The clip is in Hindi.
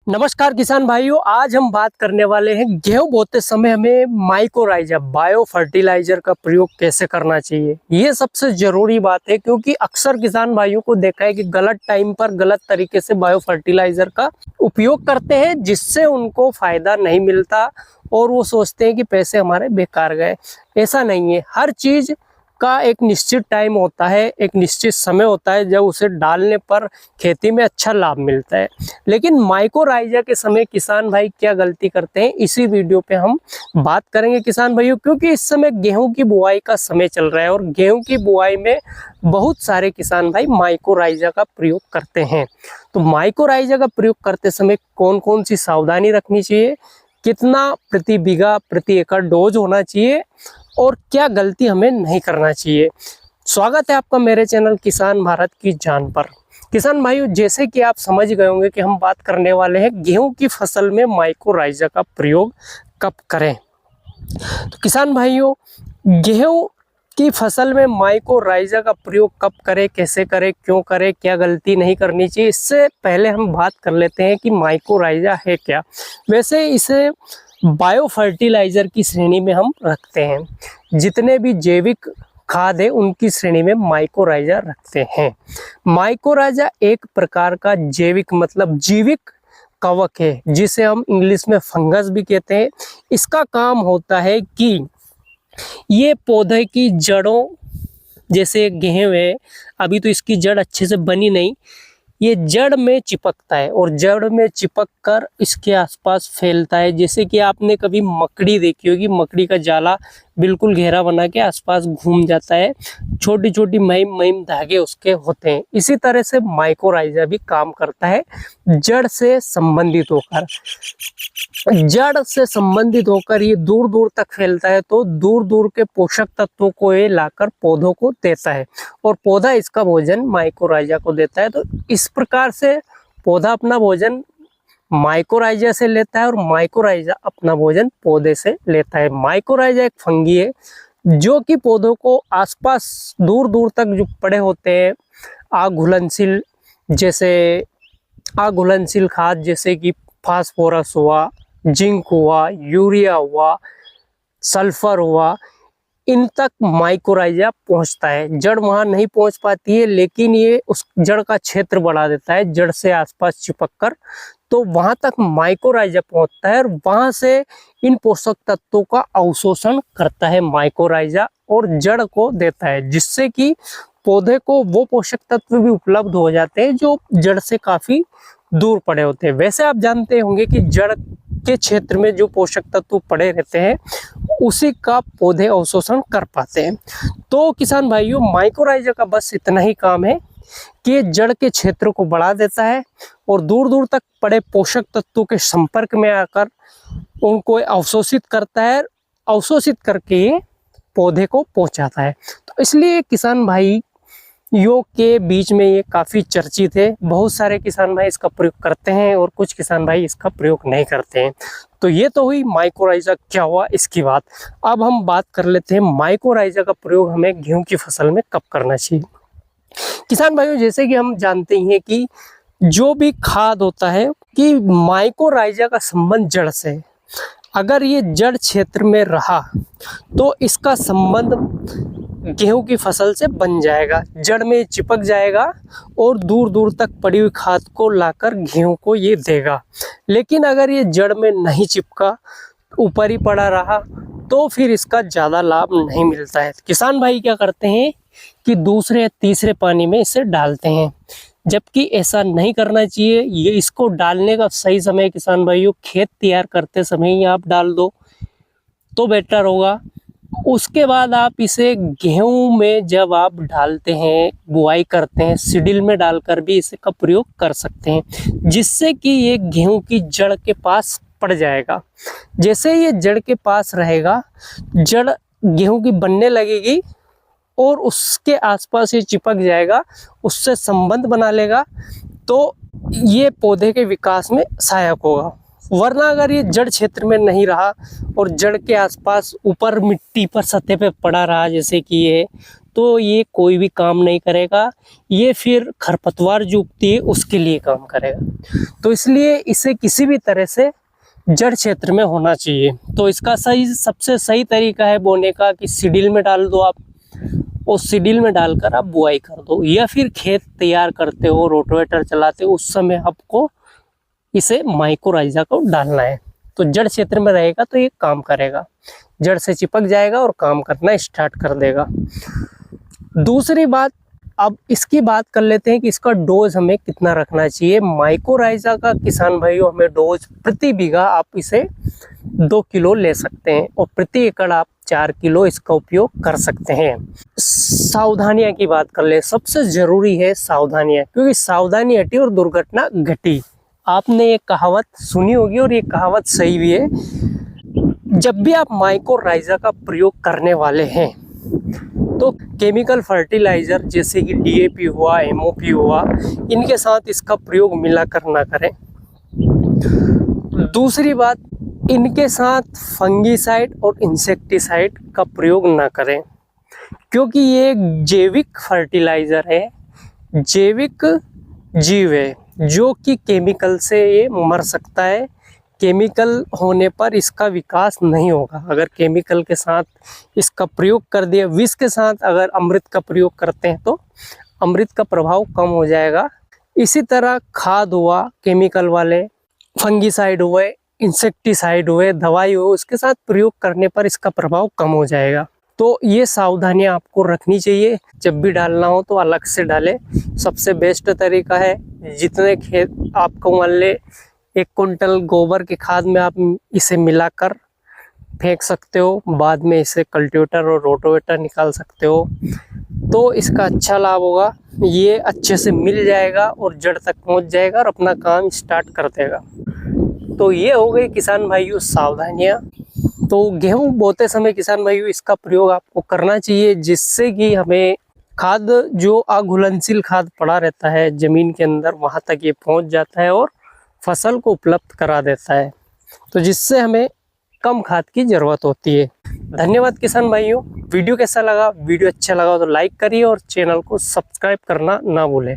नमस्कार किसान भाइयों, आज हम बात करने वाले हैं गेहूं बोते समय हमें माइकोराइजा बायो फर्टिलाइजर का प्रयोग कैसे करना चाहिए। ये सबसे जरूरी बात है क्योंकि अक्सर किसान भाइयों को देखा है कि गलत टाइम पर गलत तरीके से बायो फर्टिलाइजर का उपयोग करते हैं, जिससे उनको फायदा नहीं मिलता और वो सोचते हैं कि पैसे हमारे बेकार गए। ऐसा नहीं है, हर चीज का एक निश्चित टाइम होता है, एक निश्चित समय होता है जब उसे डालने पर खेती में अच्छा लाभ मिलता है। लेकिन माइकोराइजा के समय किसान भाई क्या गलती करते हैं, इसी वीडियो पे हम बात करेंगे किसान भाइयों। क्योंकि इस समय गेहूं की बुआई का समय चल रहा है और गेहूं की बुआई में बहुत सारे किसान भाई माइकोराइजा का प्रयोग करते हैं। तो माइकोराइजा का प्रयोग करते समय कौन कौन सी सावधानी रखनी चाहिए, कितना प्रति बीघा प्रति एकड़ डोज होना चाहिए और क्या गलती हमें नहीं करना चाहिए। स्वागत है आपका मेरे चैनल किसान भारत की जान पर। किसान भाइयों, जैसे कि आप समझ गए होंगे कि हम बात करने वाले हैं गेहूं की फसल में माइकोराइजा का प्रयोग कब करें। तो किसान भाइयों, गेहूं की फसल में माइकोराइजा का प्रयोग कब करें, कैसे करें, क्यों करें, क्या गलती नहीं करनी चाहिए, इससे पहले हम बात कर लेते हैं कि माइकोराइजा है क्या। वैसे इसे बायो फर्टिलाइजर की श्रेणी में हम रखते हैं। जितने भी जैविक खाद है उनकी श्रेणी में माइकोराइजा रखते हैं। माइकोराइजा एक प्रकार का जैविक मतलब जीविक कवक है, जिसे हम इंग्लिश में फंगस भी कहते हैं। इसका काम होता है कि ये पौधे की जड़ों, जैसे गेहूं है, अभी तो इसकी जड़ अच्छे से बनी नहीं, ये जड़ में चिपकता है और जड़ में चिपक कर इसके आसपास फैलता है। जैसे कि आपने कभी मकड़ी देखी होगी, मकड़ी का जाला बिल्कुल घेरा बना के आसपास घूम जाता है, छोटी छोटी महीन महीन धागे उसके होते हैं। इसी तरह से माइकोराइजा भी काम करता है, जड़ से संबंधित होकर। जड़ से संबंधित होकर ये दूर दूर तक फैलता है, तो दूर दूर के पोषक तत्वों को ये लाकर पौधों को देता है और पौधा इसका भोजन माइकोराइजा को देता है। तो इस प्रकार से पौधा अपना भोजन माइकोराइजा से लेता है और माइकोराइजा अपना भोजन पौधे से लेता है। माइकोराइजा एक फंगी है जो कि पौधों को आसपास दूर दूर तक जो पड़े होते हैं आग घुलनशील खाद, जैसे कि फास्फोरस हुआ, जिंक हुआ, यूरिया हुआ, सल्फर हुआ, इन तक माइकोराइजा पहुंचता है। जड़ वहां नहीं पहुंच पाती है, लेकिन ये उस जड़ का क्षेत्र बढ़ा देता है, जड़ से आसपास चिपक कर, तो वहां तक माइकोराइजा पहुंचता है और वहां से इन पोषक तत्वों का अवशोषण करता है माइकोराइजा और जड़ को देता है, जिससे कि पौधे को वो पोषक तत्व भी उपलब्ध हो जाते हैं जो जड़ से काफी दूर पड़े होते हैं। वैसे आप जानते होंगे कि जड़ के क्षेत्र में जो पोषक तत्व पड़े रहते हैं उसी का पौधे अवशोषण कर पाते हैं। तो किसान भाइयों, माइकोराइजा का बस इतना ही काम है कि जड़ के क्षेत्र को बढ़ा देता है और दूर दूर तक पड़े पोषक तत्वों के संपर्क में आकर उनको अवशोषित करता है, अवशोषित करके ये पौधे को पहुंचाता है। तो इसलिए किसान भाई योग के बीच में ये काफ़ी चर्चित है। बहुत सारे किसान भाई इसका प्रयोग करते हैं और कुछ किसान भाई इसका प्रयोग नहीं करते हैं। तो ये तो हुई माइकोराइजा क्या हुआ इसकी बात। अब हम बात कर लेते हैं माइकोराइजा का प्रयोग हमें गेहूं की फसल में कब करना चाहिए। किसान भाइयों, जैसे कि हम जानते हैं कि जो भी खाद होता है कि माइकोराइजा का संबंध जड़ से है। अगर ये जड़ क्षेत्र में रहा तो इसका संबंध गेहूं की फसल से बन जाएगा, जड़ में चिपक जाएगा और दूर दूर तक पड़ी हुई खाद को लाकर गेहूं को ये देगा। लेकिन अगर ये जड़ में नहीं चिपका, ऊपर ही पड़ा रहा, तो फिर इसका ज़्यादा लाभ नहीं मिलता है। किसान भाई क्या करते हैं कि दूसरे या तीसरे पानी में इसे डालते हैं, जबकि ऐसा नहीं करना चाहिए। ये इसको डालने का सही समय किसान भाइयों खेत तैयार करते समय ही आप डाल दो तो बेटर होगा। उसके बाद आप इसे गेहूं में जब आप डालते हैं, बुआई करते हैं, सीडिल में डालकर भी इसका प्रयोग कर सकते हैं, जिससे कि ये गेहूं की जड़ के पास पड़ जाएगा। जैसे ये जड़ के पास रहेगा, जड़ गेहूं की बनने लगेगी और उसके आसपास ये चिपक जाएगा, उससे संबंध बना लेगा, तो ये पौधे के विकास में सहायक होगा। वरना अगर ये जड़ क्षेत्र में नहीं रहा और जड़ के आसपास ऊपर मिट्टी पर सतह पे पड़ा रहा जैसे कि ये, तो ये कोई भी काम नहीं करेगा, ये फिर खरपतवार जो उगती है उसके लिए काम करेगा। तो इसलिए इसे किसी भी तरह से जड़ क्षेत्र में होना चाहिए। तो इसका सबसे सही तरीका है बोने का कि सीडील में डाल दो आप, और सीडील में डालकर आप बुआई कर दो, या फिर खेत तैयार करते हो, रोटोवेटर चलाते हो, उस समय आपको इसे माइकोराइजा को डालना है। तो जड़ क्षेत्र में रहेगा तो ये काम करेगा, जड़ से चिपक जाएगा और काम करना स्टार्ट कर देगा। दूसरी बात, अब इसकी बात कर लेते हैं कि इसका डोज हमें कितना रखना चाहिए। माइकोराइजा का किसान भाइयों हमें डोज प्रति बीघा आप इसे 2 किलो ले सकते हैं, और प्रति एकड़ आप 4 किलो इसका उपयोग कर सकते हैं। सावधानियां की बात कर ले, सबसे जरूरी है सावधानियां, क्योंकि सावधानी हटी और दुर्घटना घटी। आपने ये कहावत सुनी होगी और ये कहावत सही भी है। जब भी आप माइकोराइजा का प्रयोग करने वाले हैं तो केमिकल फर्टिलाइजर जैसे कि डीएपी हुआ, एमओपी हुआ, इनके साथ इसका प्रयोग मिलाकर ना करें। दूसरी बात, इनके साथ फंगीसाइड और इंसेक्टिसाइड का प्रयोग ना करें, क्योंकि ये एक जैविक फर्टिलाइजर है, जैविक जीव है, जो कि केमिकल से ये मर सकता है। केमिकल होने पर इसका विकास नहीं होगा। अगर केमिकल के साथ इसका प्रयोग कर दिया, विष के साथ अगर अमृत का प्रयोग करते हैं तो अमृत का प्रभाव कम हो जाएगा। इसी तरह खाद हुआ, केमिकल वाले, फंगीसाइड हुए, इंसेक्टिसाइड हुए, दवाई हुए, उसके साथ प्रयोग करने पर इसका प्रभाव कम हो जाएगा। तो ये सावधानियां आपको रखनी चाहिए। जब भी डालना हो तो अलग से डालें। सबसे बेस्ट तरीका है, जितने खेत आपको मान ले 1 कुंटल गोबर की खाद में आप इसे मिलाकर फेंक सकते हो, बाद में इसे कल्टीवेटर और रोटोवेटर निकाल सकते हो, तो इसका अच्छा लाभ होगा। ये अच्छे से मिल जाएगा और जड़ तक पहुंच जाएगा और अपना काम स्टार्ट कर देगा। तो ये हो गई किसान भाइयों सावधानियां। तो गेहूं बोते समय किसान भाइयों इसका प्रयोग आपको करना चाहिए, जिससे कि हमें खाद, जो अघुलनशील खाद पड़ा रहता है जमीन के अंदर, वहां तक ये पहुंच जाता है और फसल को उपलब्ध करा देता है, तो जिससे हमें कम खाद की जरूरत होती है। धन्यवाद किसान भाइयों। वीडियो कैसा लगा? वीडियो अच्छा लगा तो लाइक करिए और चैनल को सब्सक्राइब करना ना भूलें।